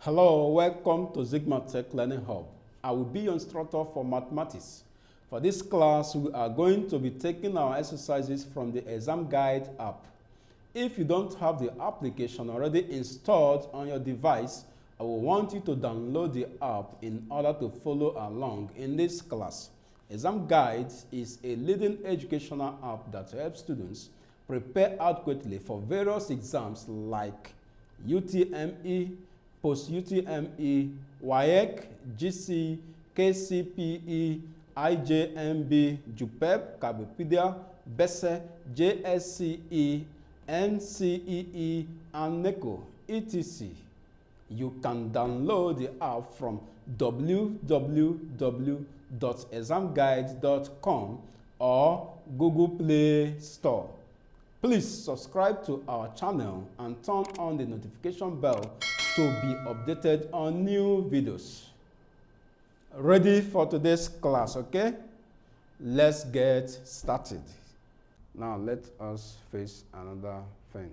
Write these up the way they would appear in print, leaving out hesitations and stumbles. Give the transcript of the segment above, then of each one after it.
Hello, welcome to Zigmatech Learning Hub. I will be your instructor for mathematics. For this class, we are going to be taking our exercises from the Examguide app. If you don't have the application already installed on your device, I will want you to download the app in order to follow along in this class. Examguide is a leading educational app that helps students prepare adequately for various exams like UTME, post-UTME, WAEC, GC, KCPE, IJMB, JUPEB, KCPE, BECE, SSCE, NCEE, and NECO, etc. You can download the app from www.examguide.com or Google Play Store. Please subscribe to our channel and turn on the notification bell to be updated on new videos. Ready for today's class, okay? Let's get started. Now let us face another thing.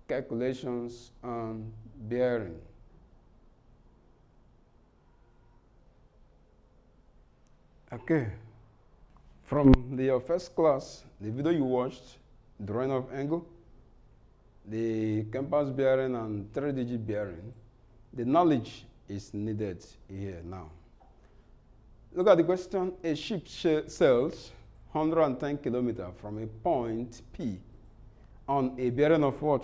Calculations on bearing. Okay. From your first class, the video you watched, drawing of angle, the compass bearing and 3-digit bearing, the knowledge is needed here now. Look at the question. A ship sails 110 kilometers from a point P on a bearing of what?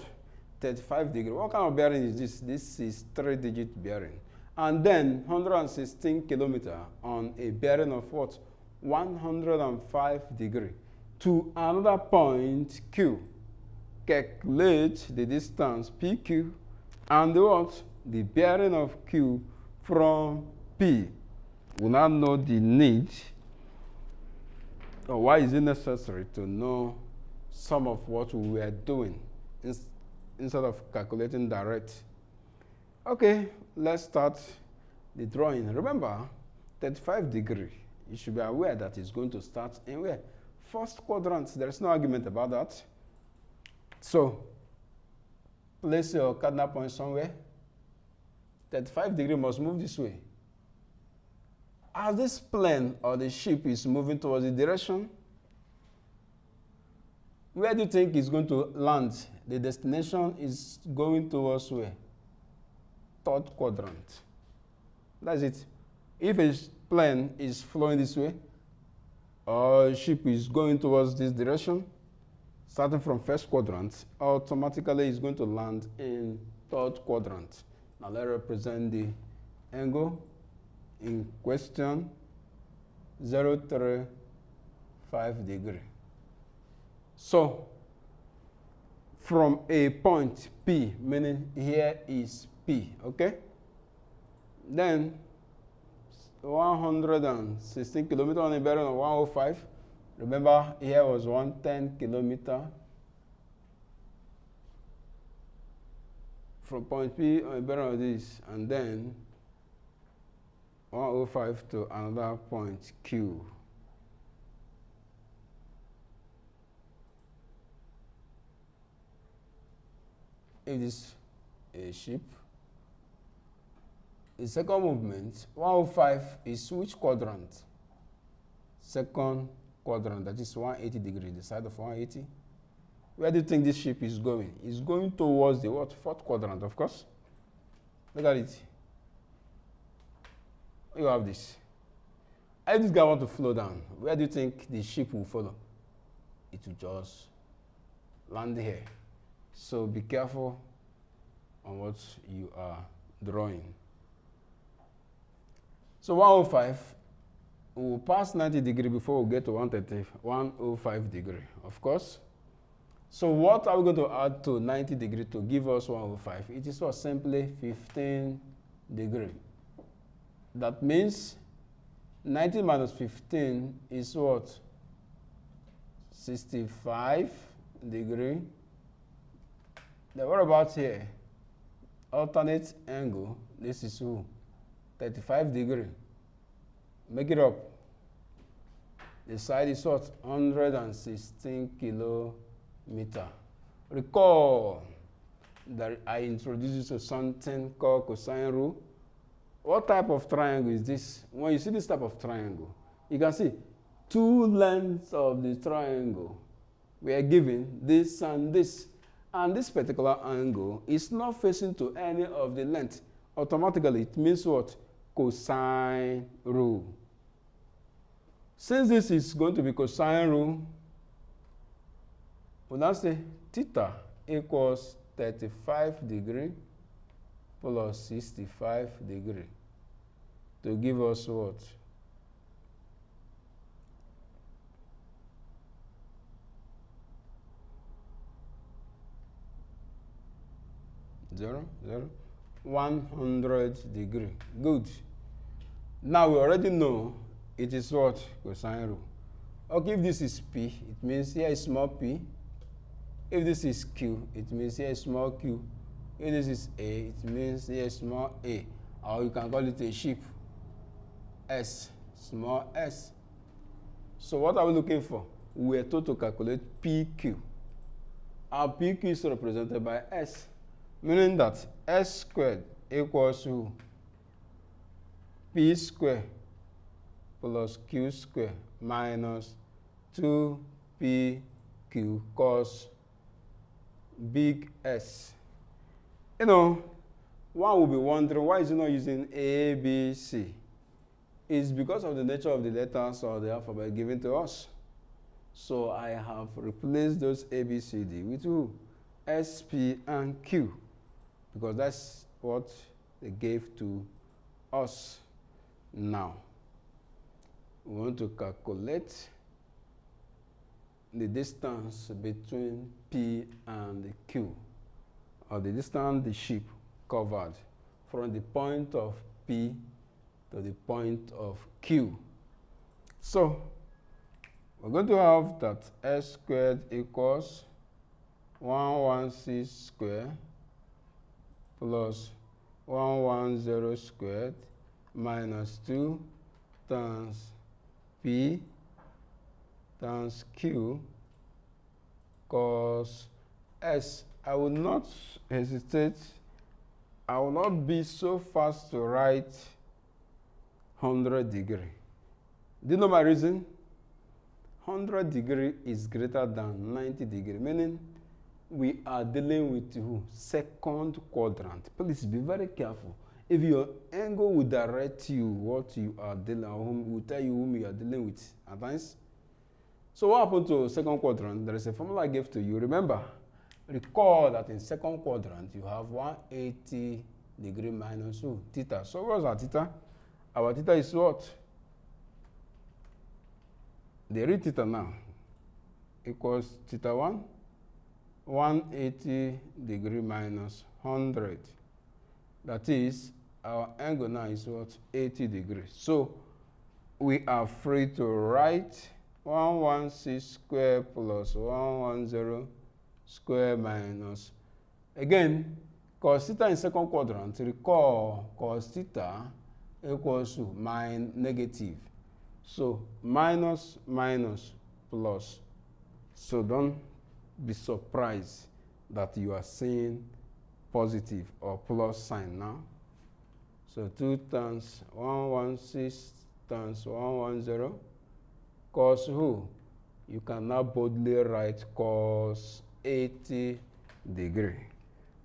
35 degrees. What kind of bearing is this? This is 3-digit bearing. And then 116 kilometers on a bearing of what? 105 degrees to another point Q. Calculate the distance PQ and what? The bearing of Q from P. We now know the need, or why is it necessary to know some of what we are doing instead of calculating direct. Okay, let's start the drawing. Remember, 35 degrees. You should be aware that it's going to start in where? First quadrant. There is no argument about that. So, place your cardinal point somewhere. 35 degrees must move this way. As this plane or the ship is moving towards the direction, where do you think it's going to land? The destination is going towards where? Third quadrant. That's it. If a plane is flowing this way, or a ship is going towards this direction, starting from first quadrant, automatically it's going to land in third quadrant. Now let's represent the angle in question, 035 degrees. So, from a point P, meaning here is P, okay? Then 116 kilometers on a bearing of 105. Remember, here was 110 kilometers. From point P on a bearing of this, and then 105 to another point Q. It is a ship. The second movement, 105 is which quadrant? Second quadrant, that is 180 degrees, the side of 180. Where do you think this ship is going? It's going towards the what? Fourth quadrant, of course. Look at it. You have this. If this guy wants to flow down, where do you think the ship will follow? It will just land here. So be careful on what you are drawing. So 105, we will pass 90 degrees before we get to 105 degrees, of course. So what are we going to add to 90 degrees to give us 105? It is what? Simply 15 degrees. That means 90 minus 15 is what? 65 degrees. Then what about here? Alternate angle. This is who? 35 degrees. Make it up. The side is what? 116 kilometers. Recall, that I introduced you to something called cosine rule. What type of triangle is this? When you see this type of triangle, you can see two lengths of the triangle. We are given this and this. And this particular angle is not facing to any of the length. Automatically, it means what? Cosine rule. Since this is going to be cosine rule, we'll now say theta equals 35 degree plus 65 degree to give us what? Zero, 100 degree. Good. Now we already know it is what? Cosine rule. Okay, if this is P, it means here is small p. If this is Q, it means here is small q. If this is A, it means here is small a. Or you can call it a ship. S, small s. So what are we looking for? We are told to calculate PQ. Our PQ is represented by S, meaning that S squared equals to P squared plus Q squared minus 2PQ cos big S. You know, one will be wondering, why is it not using A, B, C? It's because of the nature of the letters or the alphabet given to us. So I have replaced those A, B, C, D with who? S, P, and Q, because that's what they gave to us. Now, we want to calculate the distance between P and Q, or the distance the ship covered from the point of P to the point of Q. So, we're going to have that S squared equals 116 squared plus 110 squared minus 2 times P times Q cos S. I will not hesitate. I will not be so fast to write 100 degree. Do you know my reason? 100 degree is greater than 90 degree, meaning we are dealing with who? Second quadrant. Please be very careful. If your angle will direct you what you are dealing, or will tell you whom you are dealing with at times. So what happened to second quadrant? There is a formula I gave to you. Remember, recall that in second quadrant you have 180 degree minus who? Theta. So what's our theta? Our theta is what? The real theta now equals theta 1, 180 degree minus 100. That is, our angle now is what? 80 degrees. So we are free to write 116 square plus 110 square minus. Again, cos theta in second quadrant, recall cos theta equals to negative. So minus minus plus. So don't be surprised that you are seeing positive or plus sign now. So 2 times 116 times 110 cos who? You can now boldly write cos 80 degree.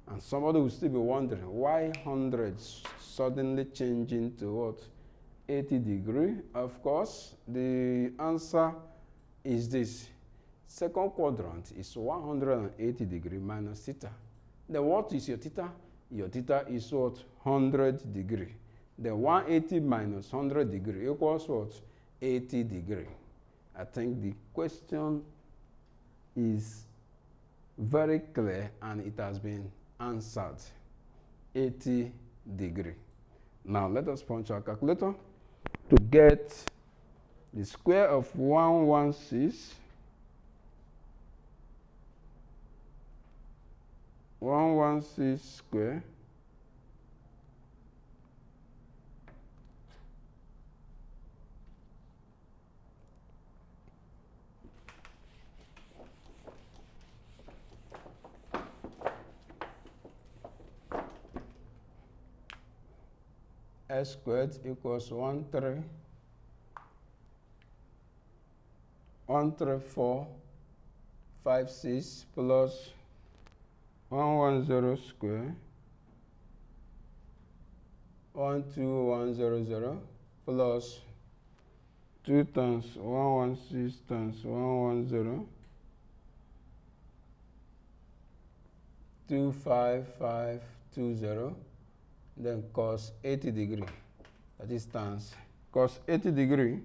And somebody will still be wondering, why 100 suddenly changing to what? 80 degree. Of course, the answer is this. Second quadrant is 180 degree minus theta. Then what is your theta? Your theta is what? 100 degree. Then 180 minus 100 degree equals what? 80 degree. I think the question is very clear and it has been answered. 80 degree. Now let us punch our calculator to get the square of 116 square S squared equals 13456 plus 110 square 12100 plus 2 times 116 times 110 25520, then cos 80 degree. That is times cos 80 degree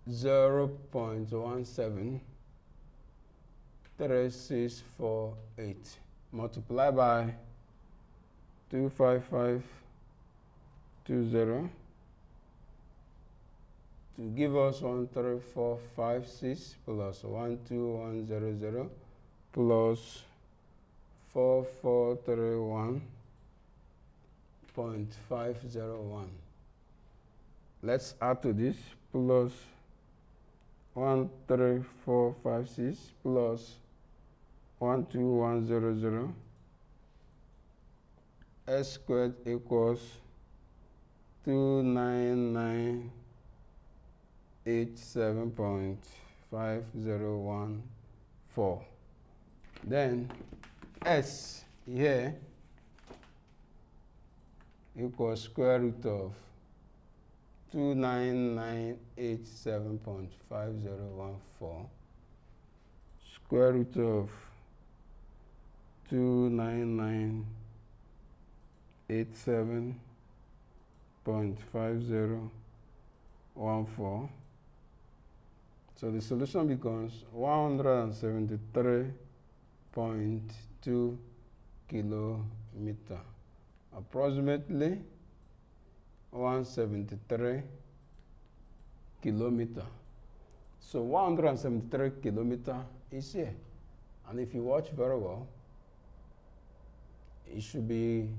(0.173648) multiply by 25520 to give us 13456 plus 12100 plus 4431.501. Let's add to this plus 13456 plus 12100. S squared equals 29987.5014. Then S here equals square root of 29987.5014 square root of 29987.5014. So the solution becomes 173.2 kilometer, approximately 173 kilometer. So 173 kilometer is here. And if you watch very well, it should be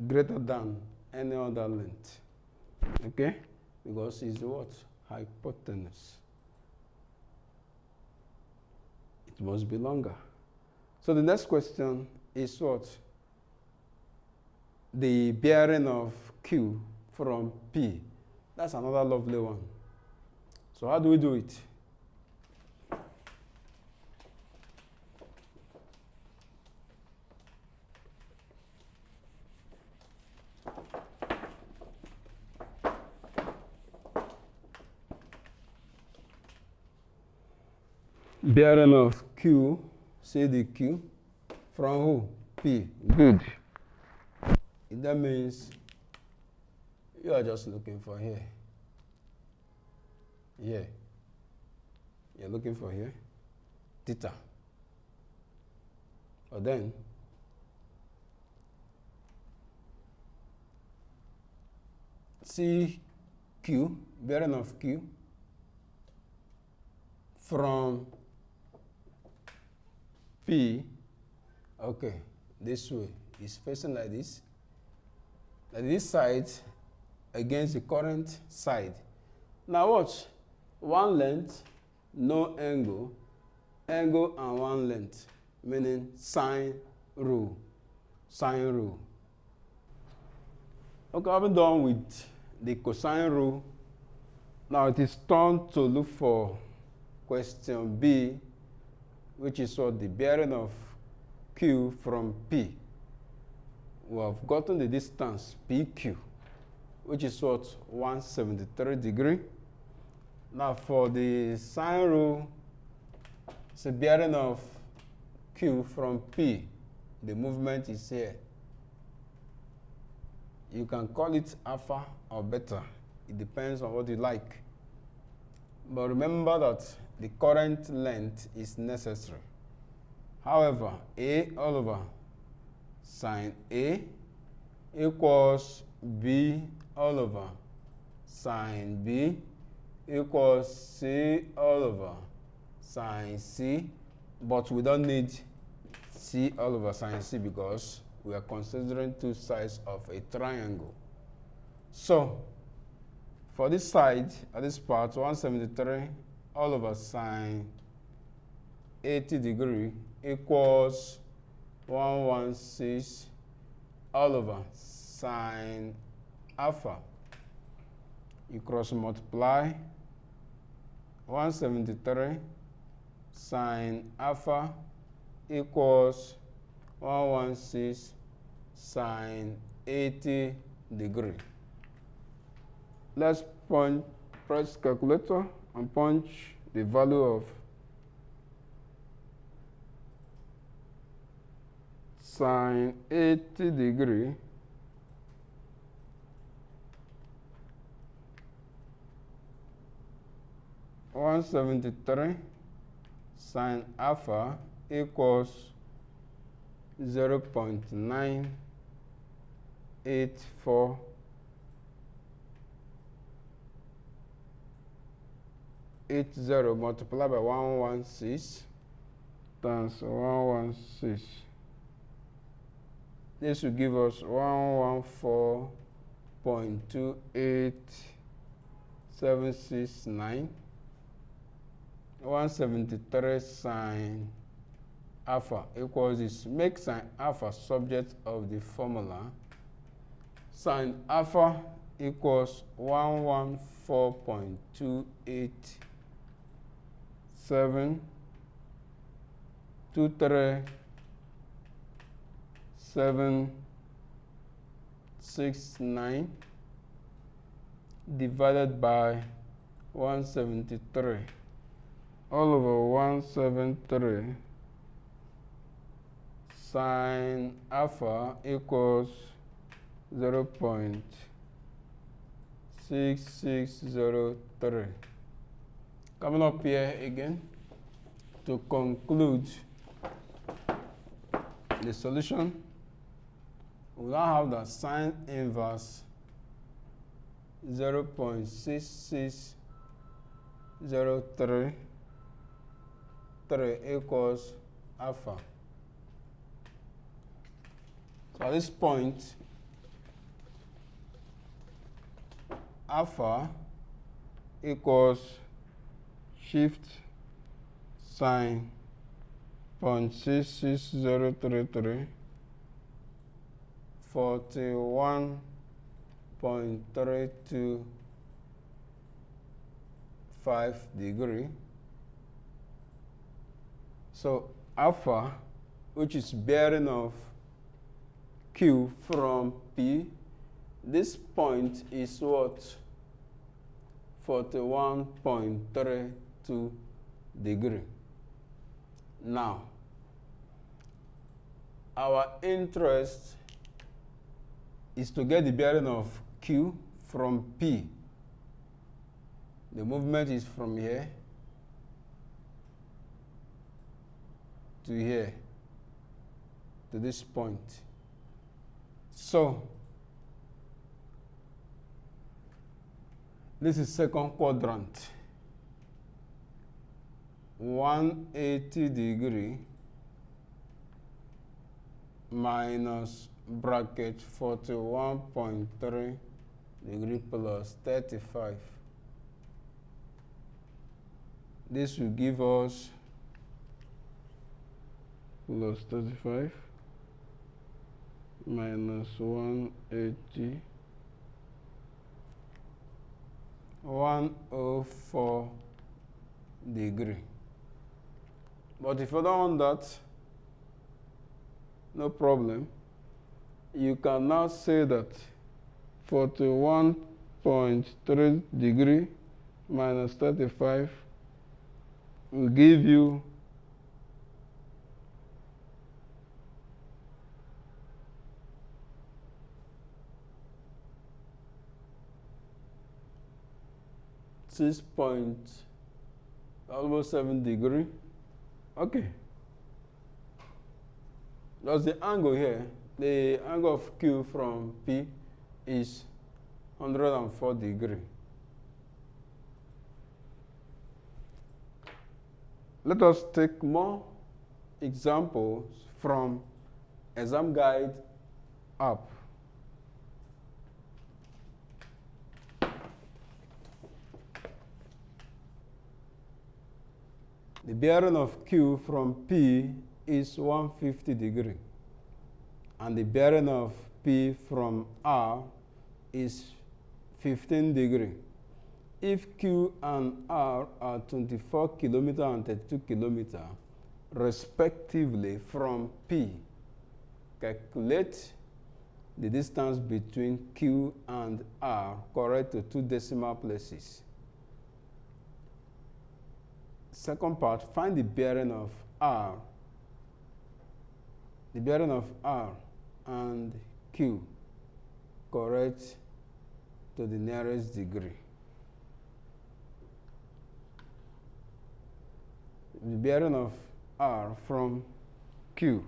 greater than any other length. Okay? Because it's what? Hypotenuse. It must be longer. So the next question is what? The bearing of Q from P. That's another lovely one. So how do we do it? Bearing of Q, say the Q, from who? P. Good. That means you are just looking for here. Here. You're looking for here. Theta. But then, see Q, bearing of Q, from P, okay, this way, is facing like this side against the current side. Now watch, one length, no angle, angle and one length, meaning sine rule, sine rule. Okay, I've been done with the cosine rule. Now it is time to look for question B, which is what the bearing of Q from P. We have gotten the distance PQ, which is what? 173 degree. Now for the sine rule, it's a bearing of Q from P. The movement is here. You can call it alpha or beta. It depends on what you like. But remember that the current length is necessary. However, A all over sine A equals B all over sine B equals C all over sine C, but we don't need C all over sine C because we are considering two sides of a triangle. So, for this side, at this part, 173 all over sine 80 degree equals 116 all over sine alpha. You cross multiply 173 sine alpha equals 116 sine 80 degree. Let's press calculator and punch the value of sine 80 degree (173) sine alpha equals 0.984 multiplied by 116 times 116. This will give us 114.28769. 173 sine alpha equals this. Make sine alpha subject of the formula. Sine alpha equals 114.28769 divided by 173 all over 173 sine alpha equals 0.6603. Coming up here again to conclude the solution, we now have the sine inverse 0.6603 equals alpha. So at this point, alpha equals shift sine 0.66033 41.325 degree. So alpha, which is bearing of Q from P, this point is what? 41.32 degree. Now, our interest is to get the bearing of Q from P. The movement is from here to here, to this point. So, this is second quadrant. 180 degree minus bracket 41.3 degree plus 35. This will give us plus 35 minus 180, 104 degree. But if you don't want that, no problem. You can now say that 41.3 degree minus 35 will give you 6.7 degree. Okay. That's the angle here. The angle of Q from P is 104 degree. Let us take more examples from Examguide app. The bearing of Q from P is 150 degree. and the bearing of P from R is 15 degrees. If Q and R are 24 kilometers and 32 kilometers, respectively, from P, calculate the distance between Q and R correct to 2 decimal places. Second part, find the bearing of R. The bearing of R and Q correct to the nearest degree. The bearing of R from Q.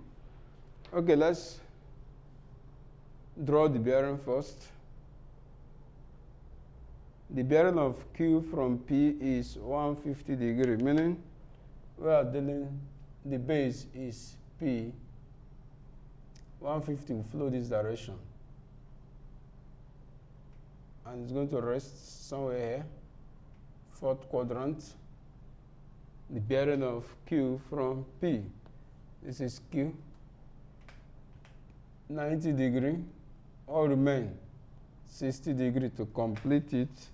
Okay, let's draw the bearing first. The bearing of Q from P is 150 degrees, meaning we are dealing, the base is P. 150 will flow this direction. And it's going to rest somewhere here, fourth quadrant. The bearing of Q from P. This is Q. 90 degrees. All remain 60 degrees to complete it.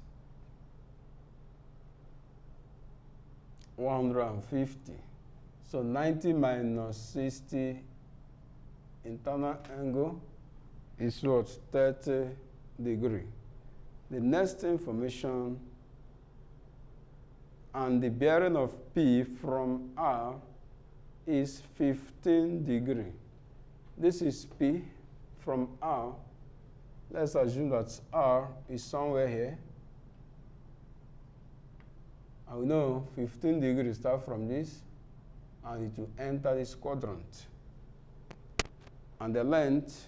150. So 90 minus 60 internal angle is what? 30 degrees. The next information, and the bearing of P from R is 15 degrees. This is P from R. Let's assume that R is somewhere here. And we know 15 degrees start from this, and it will enter this quadrant. And the length,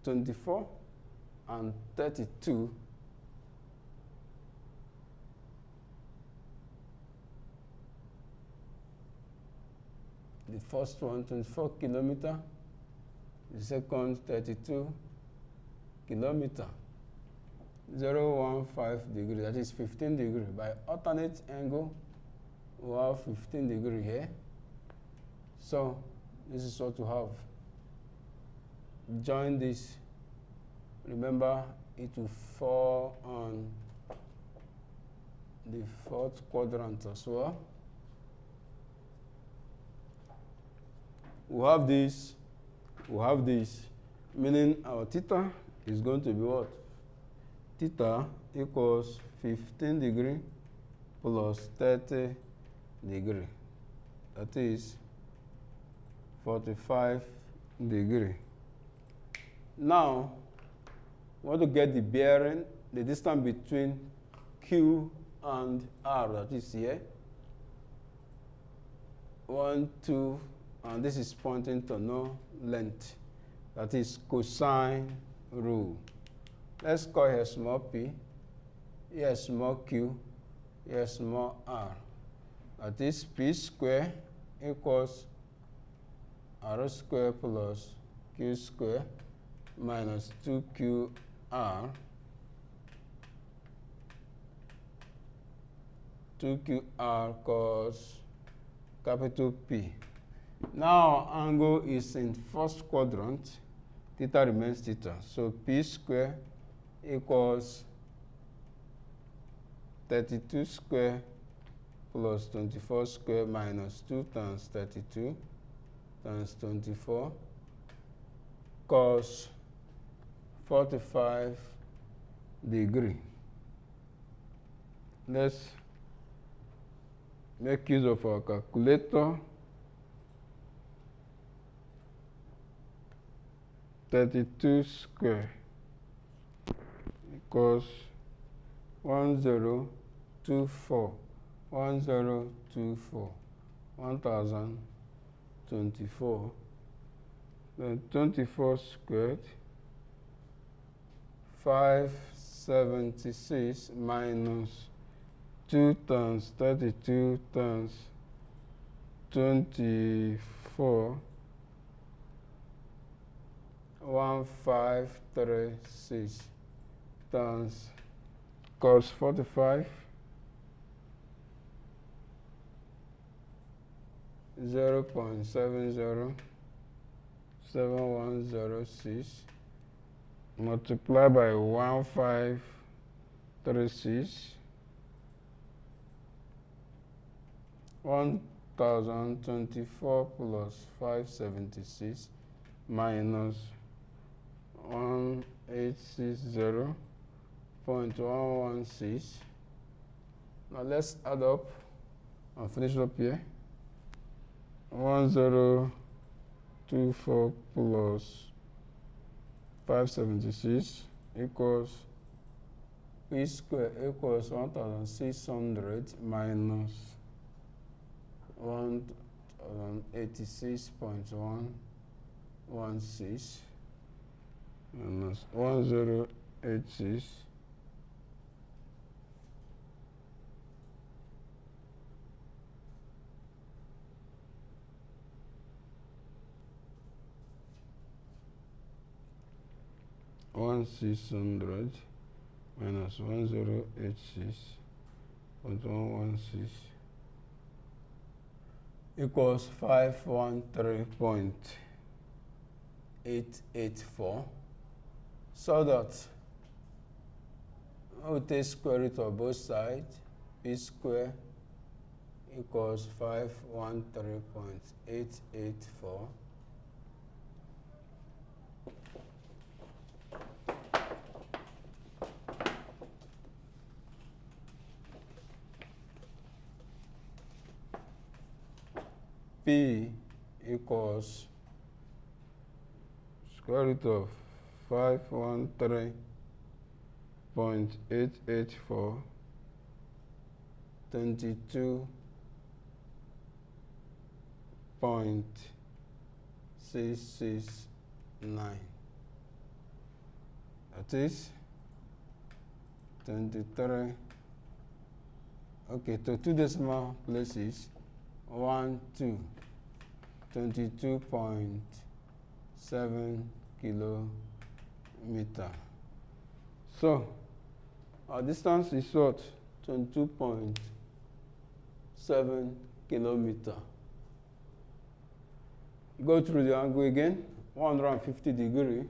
24 and 32. The first one, 24 kilometers. The second, 32 kilometers. 0.15 degrees, that is 15 degrees. By alternate angle, we have 15 degrees here. So this is what we have. Join this. Remember, it will fall on the fourth quadrant as well. We have this, meaning our theta is going to be what? Theta equals 15 degrees plus 30 degrees. That is 45 degrees. Now, we want to get the bearing, the distance between Q and R, that is here. 1, 2, and this is pointing to no length. That is cosine rule. Let's call here small p, here small q, here small r. That is p square equals r square plus q square minus 2qr. 2qr cos capital P. Now angle is in first quadrant, theta remains theta. So P square equals 32 square plus 24 square minus 2 times 32 times 24 cos 45 degrees. Let's make use of our calculator. 32 square equals 1024, 1024, then 24 squared, 576 minus 2 times 32 times 24, 1536 times cos 45, 0.70 7106 multiply by 1536 1024 plus 576 minus 1860.116. Now let's add up and finish up here. 1024 plus 576 equals P square equals 1600 minus 1086.116 minus 1086 1600 minus 1086.116 equals 513.884. So that I will take square root of both sides. P square equals 513.884. P equals square root of 513.884 22.669. That is 23. Okay, to two decimal places. 22.7 kilometer. So our distance is what? 22.7 kilometer. Go through the angle again. 150 degree.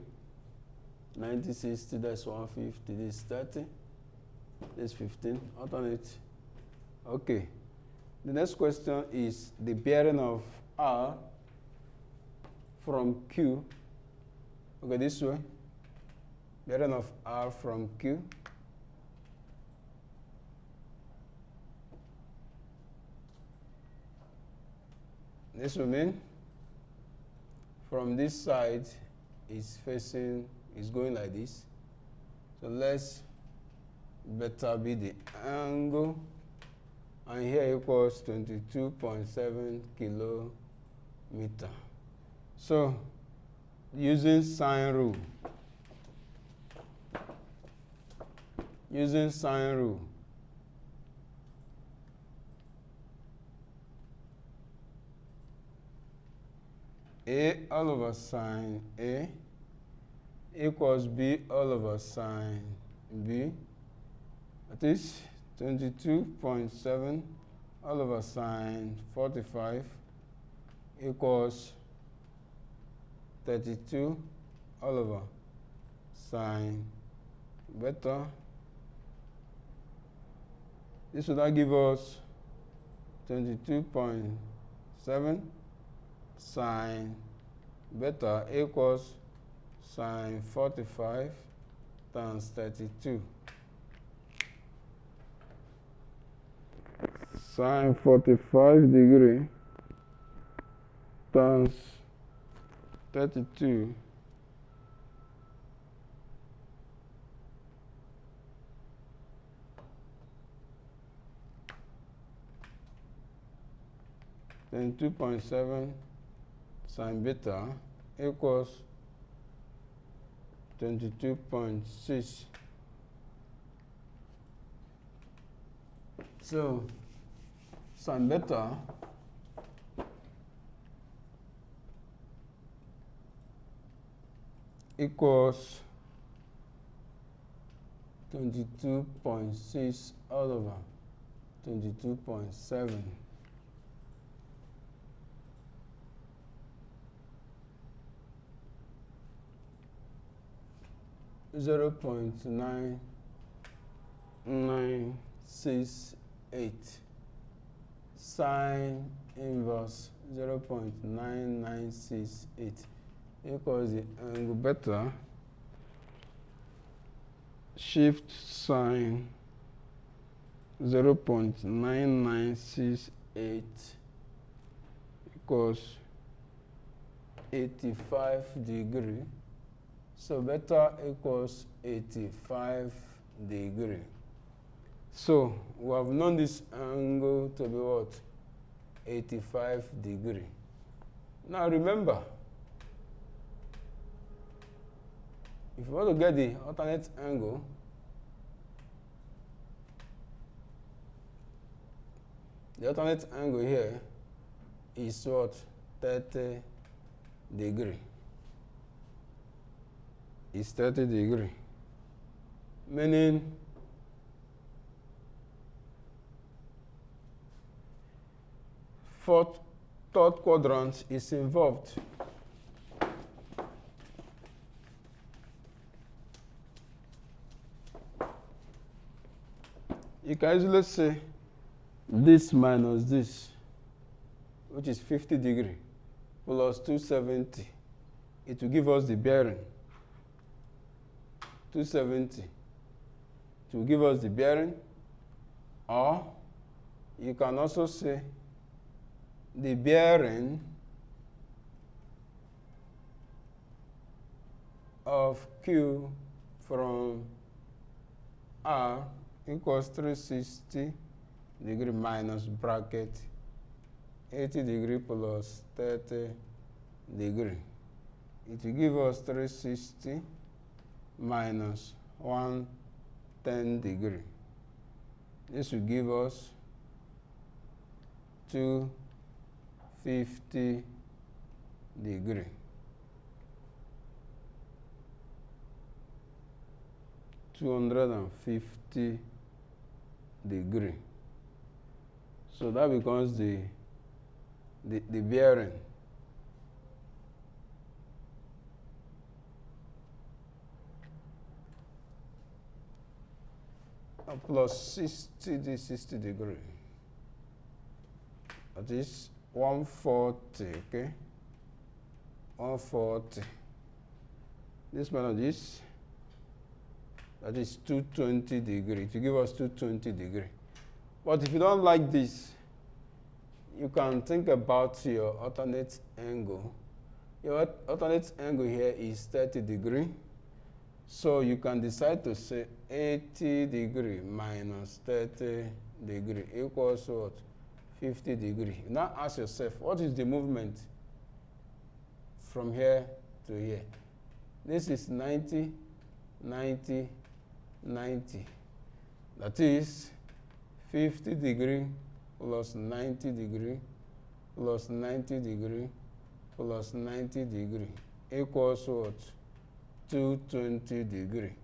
90, 60, that's 150. This is 30. This is 15. Alternate. Okay. The next question is the bearing of R from Q. Okay, this way. Bearing of R from Q. This will mean from this side is going like this. So let's beta be the angle. And here equals 22.7 kilometer. So using sine rule. A all over sine A equals B all over sine B. That is 22.7 all over sine 45 equals 32 all over sine beta. This would now give us 22.7 sine beta equals sine 45 times 32. Sine 45 degree times 32 then 2.7 sine beta equals 22.6. So sine beta equals 22.6 all over 22.7. 0.9968, sine inverse 0.9968 equals the angle beta shift sine 0.9968 equals 85 degree. So beta equals 85 degree. So we have known this angle to be what? 85 degree. Now remember, if you want to get the alternate angle, the alternate angle here is what? 30 degree. Is 30 degree. Meaning third quadrant is involved. You can easily say this minus this, which is 50 degree, plus 270. It will give us the bearing. 270 to give us the bearing, or you can also say the bearing of Q from R equals 360 degree minus bracket 80 degree plus 30 degree. It will give us 360 minus 110 degree. This will give us 250 degree. (250 degree). So that becomes the bearing. Plus 60 degree. That is 140, okay? 140. This minus this, that is 220 degree. To give us 220 degree. But if you don't like this, you can think about your alternate angle. Your alternate angle here is 30 degree. So you can decide to say 80 degree minus 30 degree equals what? 50 degree. Now ask yourself, what is the movement from here to here? This is 90, 90, 90. That is 50 degree plus 90 degree plus 90 degree plus 90 degree equals what? 220 degree,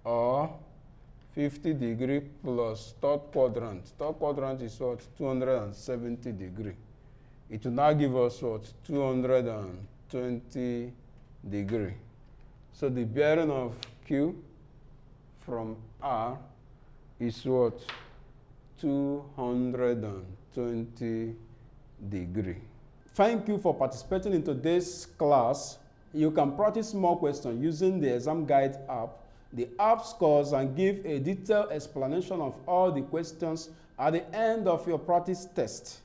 or 50 degree plus third quadrant. Third quadrant is what? 270 degree. It will now give us what? 220 degree. So the bearing of Q from R is what? 220 degree. Thank you for participating in today's class. You can practice more questions using the Examguide app. The app scores and give a detailed explanation of all the questions at the end of your practice test.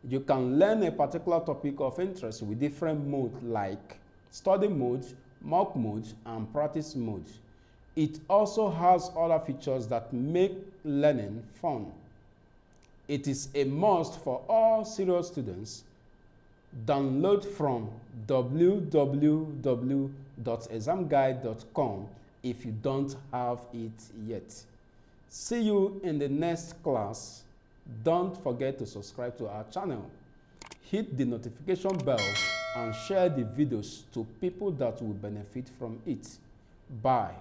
You can learn a particular topic of interest with different modes like study mode, mock mode, and practice mode. It also has other features that make learning fun. It is a must for all serious students. Download from www.examguide.com if you don't have it yet. See you in the next class. Don't forget to subscribe to our channel. Hit the notification bell and share the videos to people that will benefit from it. Bye.